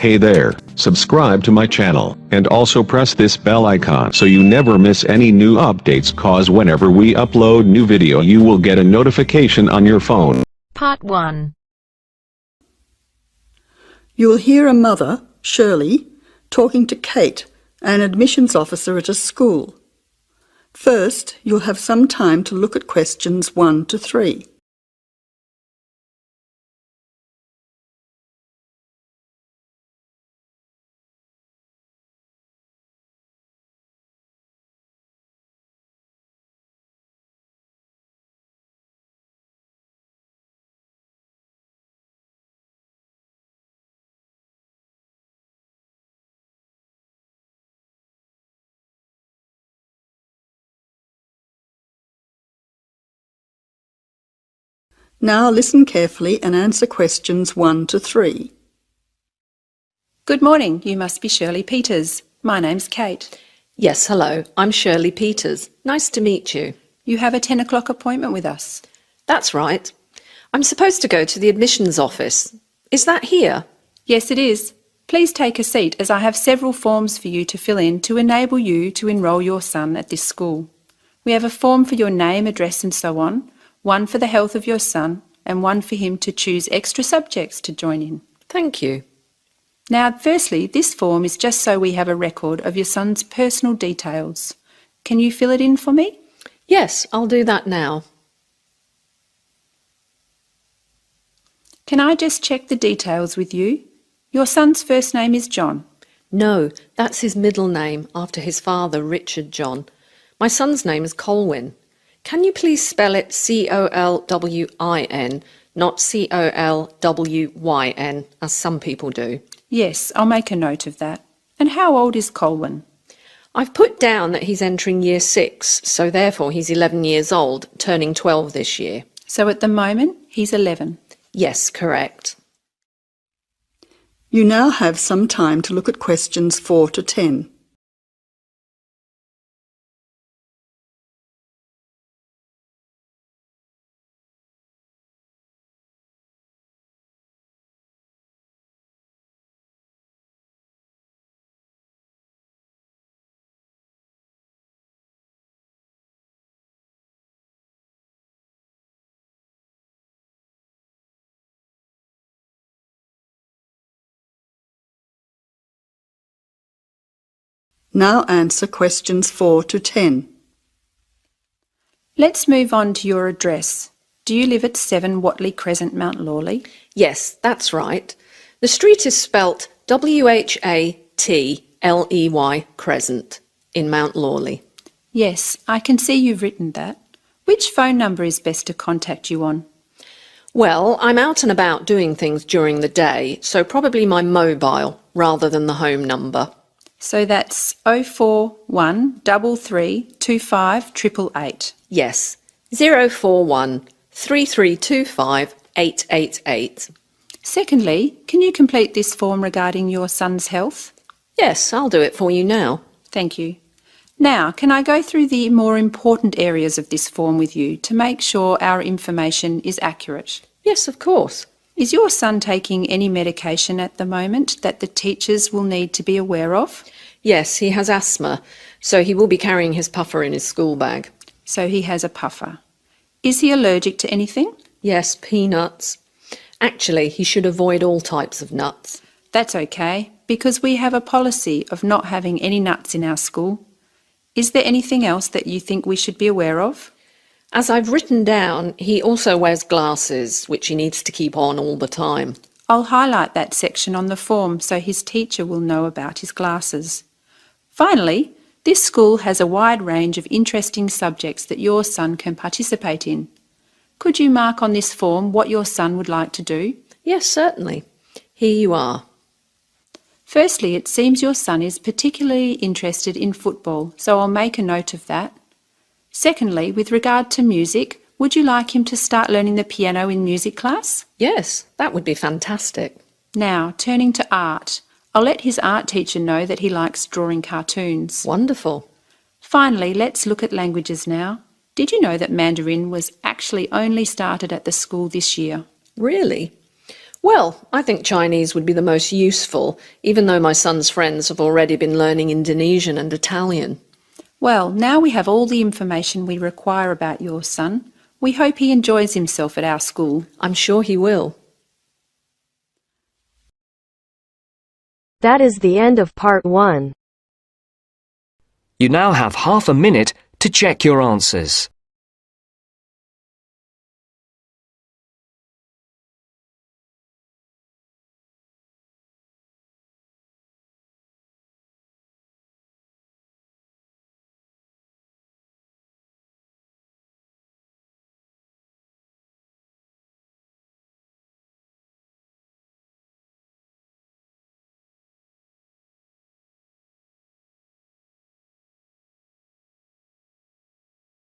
Hey there, subscribe to my channel, and also press this bell icon so you never miss any new updates, cause whenever we upload new video you will get a notification on your phone. Part 1. You will hear a mother, Shirley, talking to Kate, an admissions officer at a school. First, you'll have some time to look at questions 1 to 3. Now listen carefully and answer questions 1 to 3. Good morning, you must be Shirley Peters. My name's Kate. Yes, hello, I'm Shirley Peters. Nice to meet you. You have a 10 o'clock appointment with us. That's right. I'm supposed to go to the admissions office. Is that here? Yes, it is. Please take a seat as I have several forms for you to fill in to enable you to enrol your son at this school. We have a form for your name, address and so on, one for the health of your son, and one for him to choose extra subjects to join in. Thank you. Now, firstly, this form is just so we have a record of your son's personal details. Can you fill it in for me? Yes, I'll do that now. Can I just check the details with you? Your son's first name is John. No, that's his middle name after his father, Richard John. My son's name is Colwyn. Can you please spell it C-O-L-W-I-N, not C-O-L-W-Y-N, as some people do? Yes, I'll make a note of that. And how old is Colwyn? I've put down that he's entering year 6, so therefore he's 11 years old, turning 12 this year. So at the moment, he's 11. Yes, correct. You now have some time to look at questions 4 to 10. Now answer questions 4 to 10. Let's move on to your address. Do you live at 7 Watley Crescent, Mount Lawley? Yes, that's right. The street is spelt W-H-A-T-L-E-Y Crescent in Mount Lawley. Yes, I can see you've written that. Which phone number is best to contact you on? Well, I'm out and about doing things during the day, so probably my mobile rather than the home number. So that's 041 33 25 888. Yes, 041 3325 888. Secondly, can you complete this form regarding your son's health? Yes, I'll do it for you now. Thank you. Now, can I go through the more important areas of this form with you to make sure our information is accurate? Yes, of course. Is your son taking any medication at the moment that the teachers will need to be aware of? Yes, he has asthma, so he will be carrying his puffer in his school bag. So he has a puffer. Is he allergic to anything? Yes, peanuts. Actually, he should avoid all types of nuts. That's okay, because we have a policy of not having any nuts in our school. Is there anything else that you think we should be aware of? As I've written down, he also wears glasses, which he needs to keep on all the time. I'll highlight that section on the form so his teacher will know about his glasses. Finally, this school has a wide range of interesting subjects that your son can participate in. Could you mark on this form what your son would like to do? Yes, certainly. Here you are. Firstly, it seems your son is particularly interested in football, so I'll make a note of that. Secondly, with regard to music, would you like him to start learning the piano in music class? Yes, that would be fantastic. Now, turning to art, I'll let his art teacher know that he likes drawing cartoons. Wonderful. Finally, let's look at languages now. Did you know that Mandarin was actually only started at the school this year? Really? Well, I think Chinese would be the most useful, even though my son's friends have already been learning Indonesian and Italian. Well, now we have all the information we require about your son. We hope he enjoys himself at our school. I'm sure he will. That is the end of part 1. You now have half a minute to check your answers.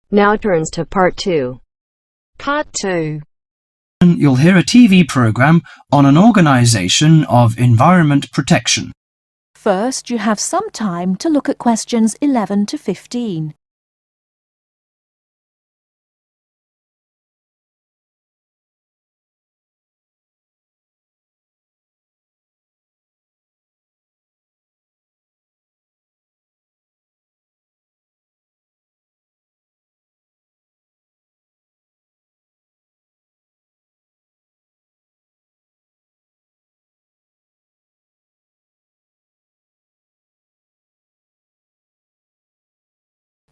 Now turns to part 2. Part 2. You'll hear a TV program on an organisation of environment protection. First, you have some time to look at questions 11 to 15.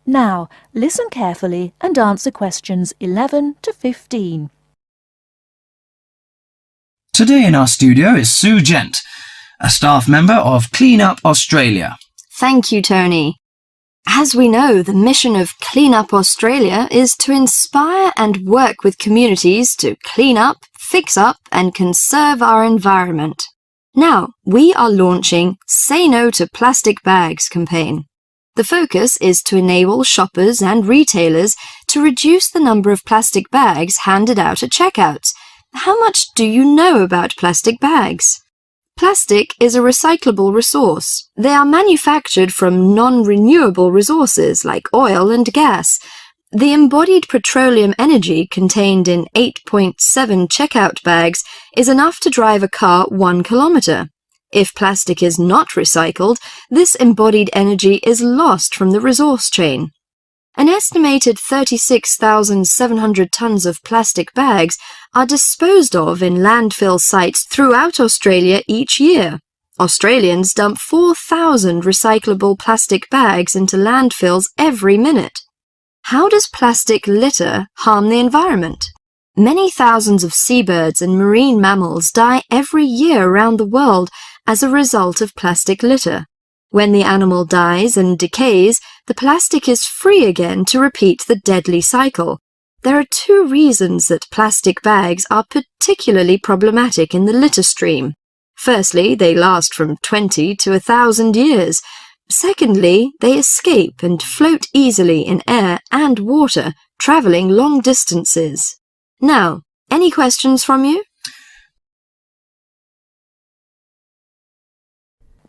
Now, listen carefully and answer questions 11 to 15. Today in our studio is Sue Gent, a staff member of Clean Up Australia. Thank you, Tony. As we know, the mission of Clean Up Australia is to inspire and work with communities to clean up, fix up and conserve our environment. Now, we are launching Say No to Plastic Bags campaign. The focus is to enable shoppers and retailers to reduce the number of plastic bags handed out at checkouts. How much do you know about plastic bags? Plastic is a recyclable resource. They are manufactured from non-renewable resources like oil and gas. The embodied petroleum energy contained in 8.7 checkout bags is enough to drive a car 1 kilometre. If plastic is not recycled, this embodied energy is lost from the resource chain. An estimated 36,700 tonnes of plastic bags are disposed of in landfill sites throughout Australia each year. Australians dump 4,000 recyclable plastic bags into landfills every minute. How does plastic litter harm the environment? Many thousands of seabirds and marine mammals die every year around the world as a result of plastic litter. When the animal dies and decays, the plastic is free again to repeat the deadly cycle. There are 2 reasons that plastic bags are particularly problematic in the litter stream. Firstly, they last from 20 to 1,000 years. Secondly, they escape and float easily in air and water, travelling long distances. Now, any questions from you?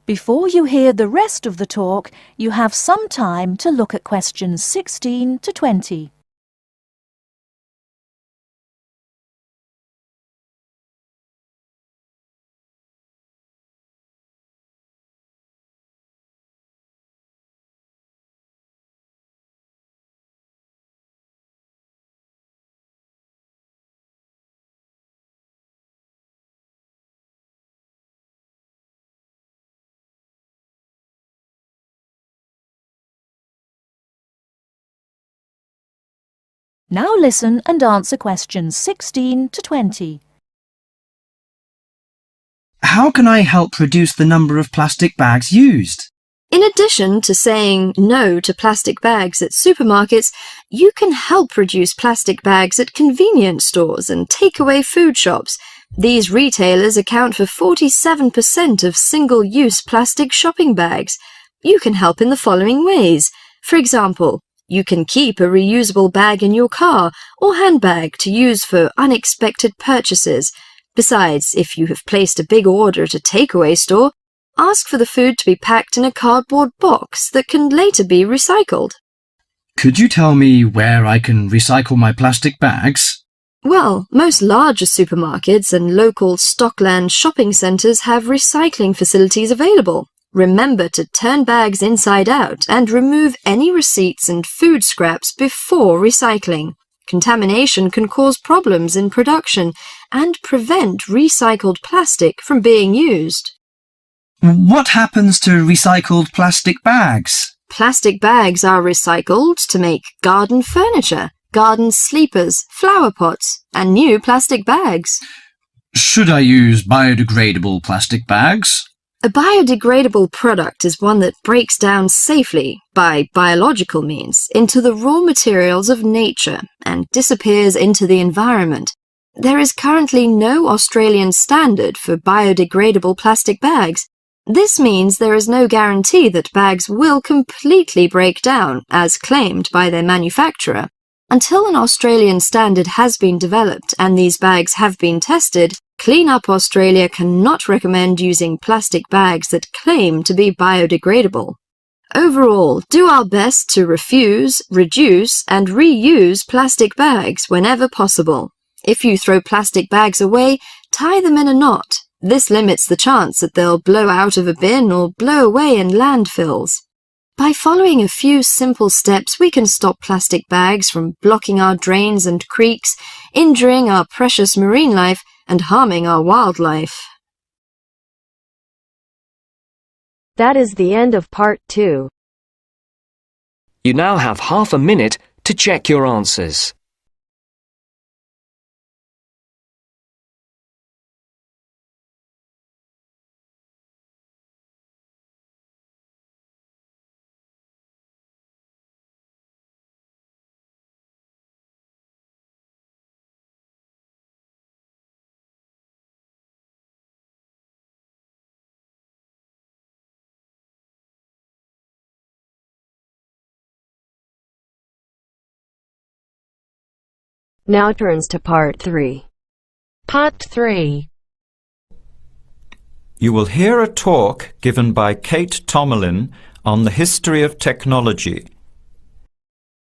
Before you hear the rest of the talk, you have some time to look at questions 16 to 20. Now listen and answer questions 16 to 20. How can I help reduce the number of plastic bags used? In addition to saying no to plastic bags at supermarkets, you can help reduce plastic bags at convenience stores and takeaway food shops. These retailers account for 47% of single-use plastic shopping bags. You can help in the following ways. For example, you can keep a reusable bag in your car or handbag to use for unexpected purchases. Besides, if you have placed a big order at a takeaway store, ask for the food to be packed in a cardboard box that can later be recycled. Could you tell me where I can recycle my plastic bags? Well, most larger supermarkets and local stockland shopping centres have recycling facilities available. Remember to turn bags inside out and remove any receipts and food scraps before recycling. Contamination can cause problems in production and prevent recycled plastic from being used. What happens to recycled plastic bags? Plastic bags are recycled to make garden furniture, garden sleepers, flower pots, and new plastic bags. Should I use biodegradable plastic bags? A biodegradable product is one that breaks down safely, by biological means, into the raw materials of nature and disappears into the environment. There is currently no Australian standard for biodegradable plastic bags. This means there is no guarantee that bags will completely break down, as claimed by their manufacturer. Until an Australian standard has been developed and these bags have been tested, Clean Up Australia cannot recommend using plastic bags that claim to be biodegradable. Overall, do our best to refuse, reduce, and reuse plastic bags whenever possible. If you throw plastic bags away, tie them in a knot. This limits the chance that they'll blow out of a bin or blow away in landfills. By following a few simple steps, we can stop plastic bags from blocking our drains and creeks, injuring our precious marine life, and harming our wildlife. That is the end of part 2. You now have half a minute to check your answers. Now turns to part 3. Part 3. You will hear a talk given by Kate Tomerlin on the history of technology.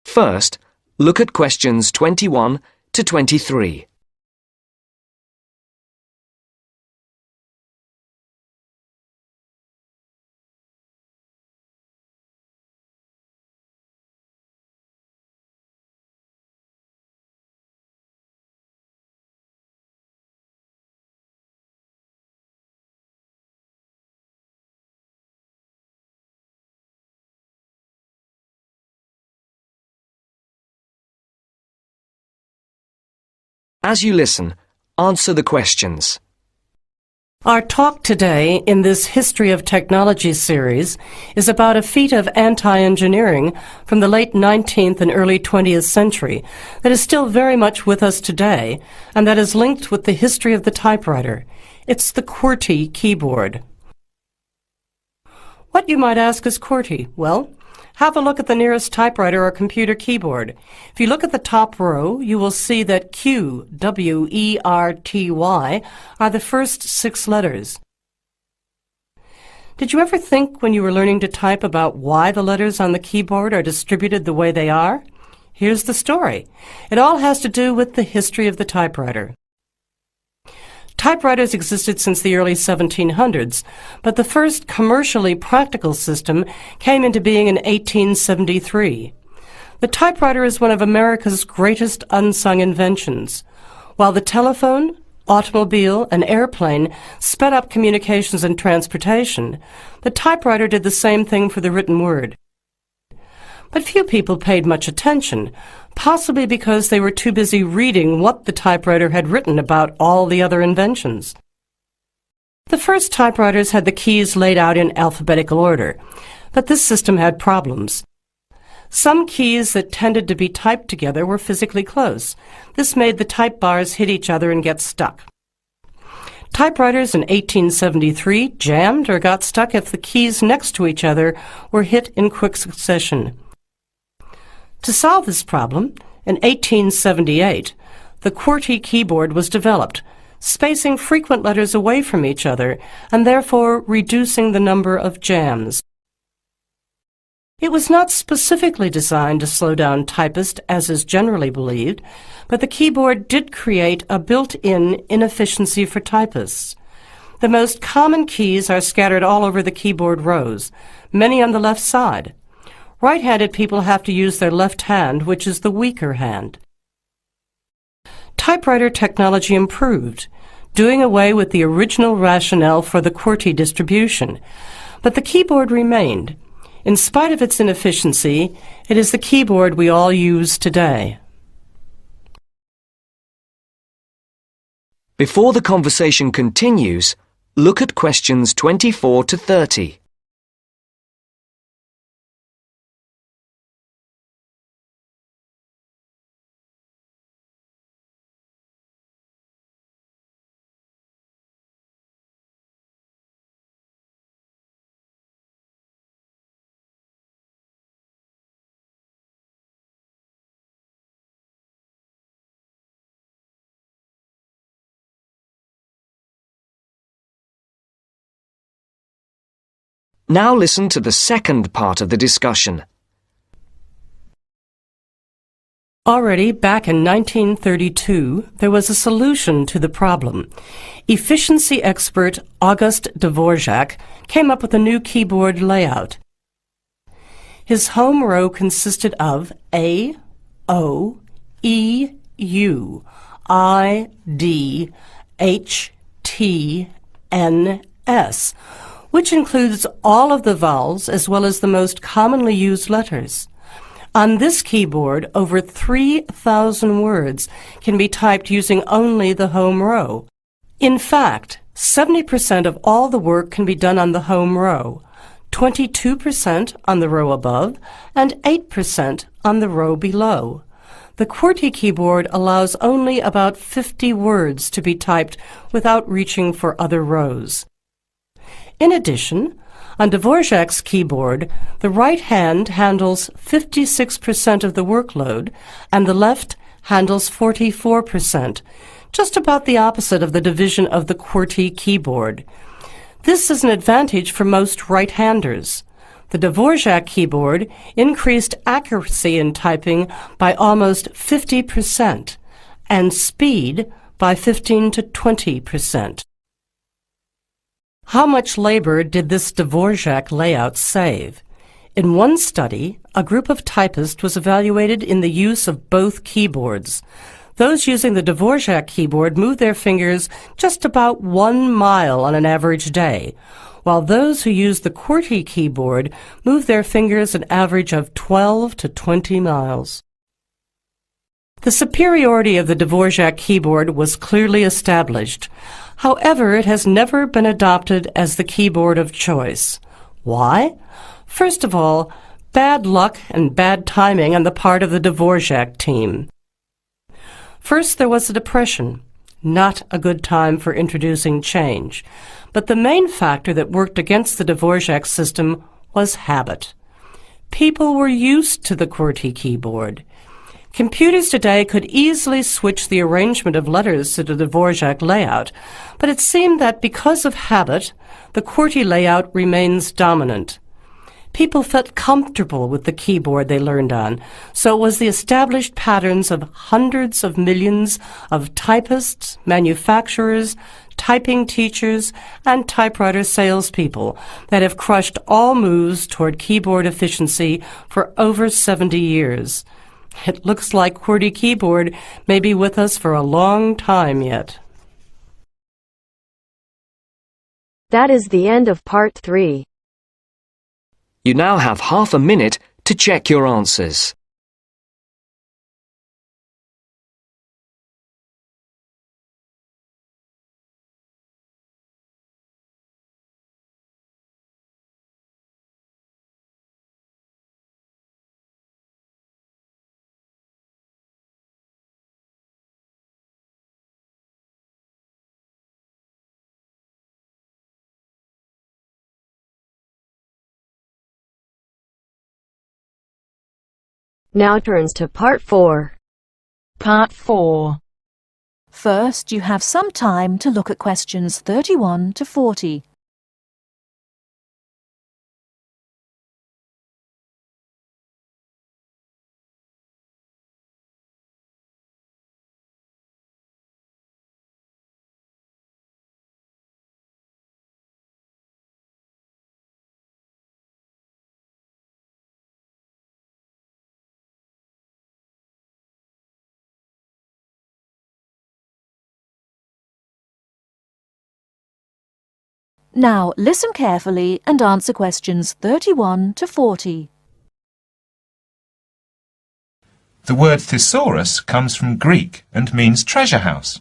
First, look at questions 21 to 23. As you listen, answer the questions. Our talk today in this History of Technology series is about a feat of anti-engineering from the late 19th and early 20th century that is still very much with us today and that is linked with the history of the typewriter. It's the QWERTY keyboard. What, you might ask, is QWERTY? Well, have a look at the nearest typewriter or computer keyboard. If you look at the top row, you will see that Q, W, E, R, T, Y are the first 6 letters. Did you ever think when you were learning to type about why the letters on the keyboard are distributed the way they are? Here's the story. It all has to do with the history of the typewriter. Typewriters existed since the early 1700s, but the first commercially practical system came into being in 1873. The typewriter is one of America's greatest unsung inventions. While the telephone, automobile, and airplane sped up communications and transportation, the typewriter did the same thing for the written word. But few people paid much attention, possibly because they were too busy reading what the typewriter had written about all the other inventions. The first typewriters had the keys laid out in alphabetical order, but this system had problems. Some keys that tended to be typed together were physically close. This made the type bars hit each other and get stuck. Typewriters in 1873 jammed or got stuck if the keys next to each other were hit in quick succession. To solve this problem, in 1878, the QWERTY keyboard was developed, spacing frequent letters away from each other and therefore reducing the number of jams. It was not specifically designed to slow down typists, as is generally believed, but the keyboard did create a built-in inefficiency for typists. The most common keys are scattered all over the keyboard rows, many on the left side. Right-handed people have to use their left hand, which is the weaker hand. Typewriter technology improved, doing away with the original rationale for the QWERTY distribution, but the keyboard remained. In spite of its inefficiency, it is the keyboard we all use today. Before the conversation continues, look at questions 24 to 30. Now listen to the second part of the discussion. Already back in 1932, there was a solution to the problem. Efficiency expert August Dvorak came up with a new keyboard layout. His home row consisted of A, O, E, U, I, D, H, T, N, S, which includes all of the vowels as well as the most commonly used letters. On this keyboard, over 3,000 words can be typed using only the home row. In fact, 70% of all the work can be done on the home row, 22% on the row above, and 8% on the row below. The QWERTY keyboard allows only about 50 words to be typed without reaching for other rows. In addition, on Dvorak's keyboard, the right hand handles 56% of the workload and the left handles 44%, just about the opposite of the division of the QWERTY keyboard. This is an advantage for most right-handers. The Dvorak keyboard increased accuracy in typing by almost 50% and speed by 15 to 20%. How much labor did this Dvorak layout save? In one study, a group of typists was evaluated in the use of both keyboards. Those using the Dvorak keyboard moved their fingers just about 1 mile on an average day, while those who used the QWERTY keyboard moved their fingers an average of 12 to 20 miles. The superiority of the Dvorak keyboard was clearly established. However, it has never been adopted as the keyboard of choice. Why? First of all, bad luck and bad timing on the part of the Dvorak team. First, there was the Depression. Not a good time for introducing change. But the main factor that worked against the Dvorak system was habit. People were used to the QWERTY keyboard. Computers today could easily switch the arrangement of letters to the Dvorak layout, but it seemed that because of habit, the QWERTY layout remains dominant. People felt comfortable with the keyboard they learned on, so it was the established patterns of hundreds of millions of typists, manufacturers, typing teachers, and typewriter salespeople that have crushed all moves toward keyboard efficiency for over 70 years. It looks like QWERTY keyboard may be with us for a long time yet. That is the end of part 3. You now have half a minute to check your answers. Now turns to part 4. Part 4. First, you have some time to look at questions 31 to 40. Now listen carefully and answer questions 31 to 40. The word thesaurus comes from Greek and means treasure house.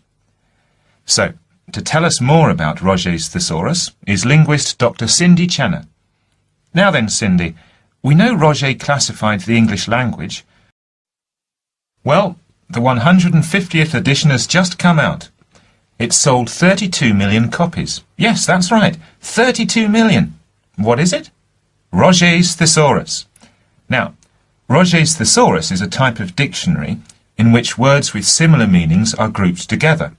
So, to tell us more about Roget's thesaurus is linguist Dr. Cindy Channer. Now then, Cindy, we know Roget classified the English language. Well, the 150th edition has just come out. It sold 32 million copies. Yes, that's right, 32 million. What is it? Roget's thesaurus. Now, Roget's thesaurus is a type of dictionary in which words with similar meanings are grouped together.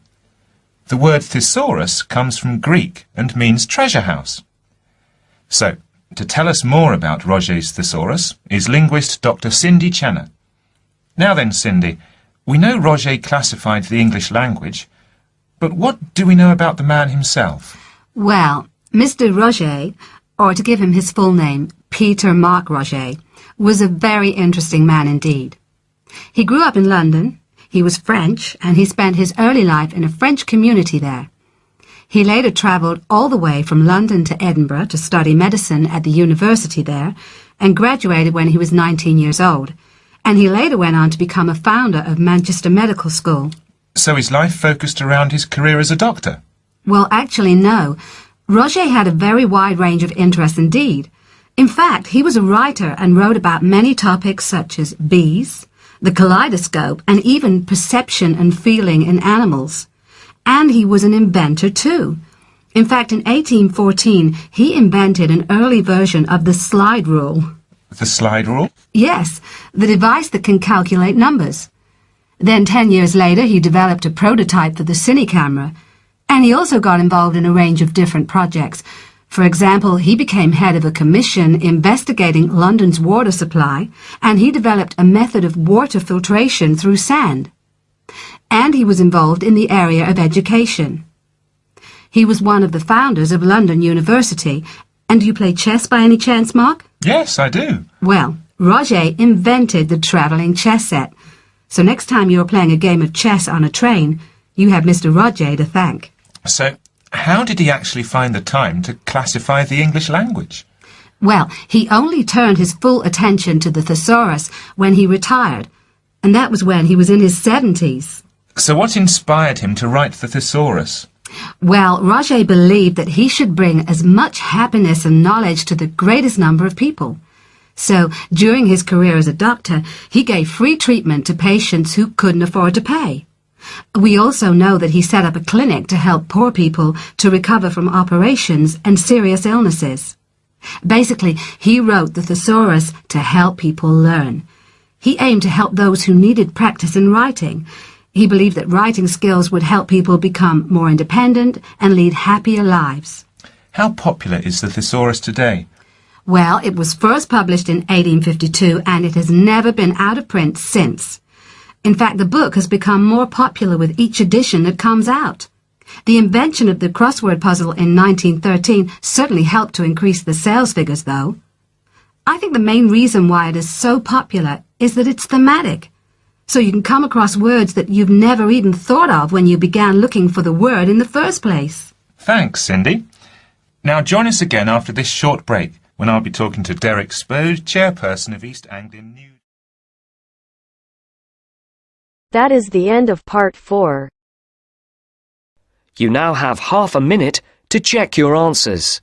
The word thesaurus comes from Greek and means treasure house. So, to tell us more about Roget's thesaurus is linguist Dr. Cindy Channer. Now then, Cindy, we know Roget classified the English language, but what do we know about the man himself? Well, Mr. Roget, or to give him his full name, Peter Mark Roget, was a very interesting man indeed. He grew up in London, he was French, and he spent his early life in a French community there. He later travelled all the way from London to Edinburgh to study medicine at the university there, and graduated when he was 19 years old, and he later went on to become a founder of Manchester Medical School. So his life focused around his career as a doctor? Well, actually, no. Roget had a very wide range of interests indeed. In fact, he was a writer and wrote about many topics such as bees, the kaleidoscope, and even perception and feeling in animals. And he was an inventor too. In fact, in 1814, he invented an early version of the slide rule. The slide rule? Yes, the device that can calculate numbers. Then 10 years later, he developed a prototype for the cine camera, and he also got involved in a range of different projects. For example, he became head of a commission investigating London's water supply, and he developed a method of water filtration through sand. And he was involved in the area of education. He was one of the founders of London University. And do you play chess by any chance, Mark? Yes, I do. Well, Roget invented the travelling chess set. So next time you're playing a game of chess on a train, you have Mr. Roget to thank. So, how did he actually find the time to classify the English language? Well, he only turned his full attention to the thesaurus when he retired, and that was when he was in his 70s. So what inspired him to write the thesaurus? Well, Roget believed that he should bring as much happiness and knowledge to the greatest number of people. So, during his career as a doctor, he gave free treatment to patients who couldn't afford to pay. We also know that he set up a clinic to help poor people to recover from operations and serious illnesses. Basically, he wrote the thesaurus to help people learn. He aimed to help those who needed practice in writing. He believed that writing skills would help people become more independent and lead happier lives. How popular is the thesaurus today? Well, it was first published in 1852 and it has never been out of print since. In fact, the book has become more popular with each edition that comes out. The invention of the crossword puzzle in 1913 certainly helped to increase the sales figures, though. I think the main reason why it is so popular is that it's thematic. So you can come across words that you've never even thought of when you began looking for the word in the first place. Thanks, Cindy. Now join us again after this short break, when I'll be talking to Derek Spode, chairperson of East Anglian News. That is the end of part 4. You now have half a minute to check your answers.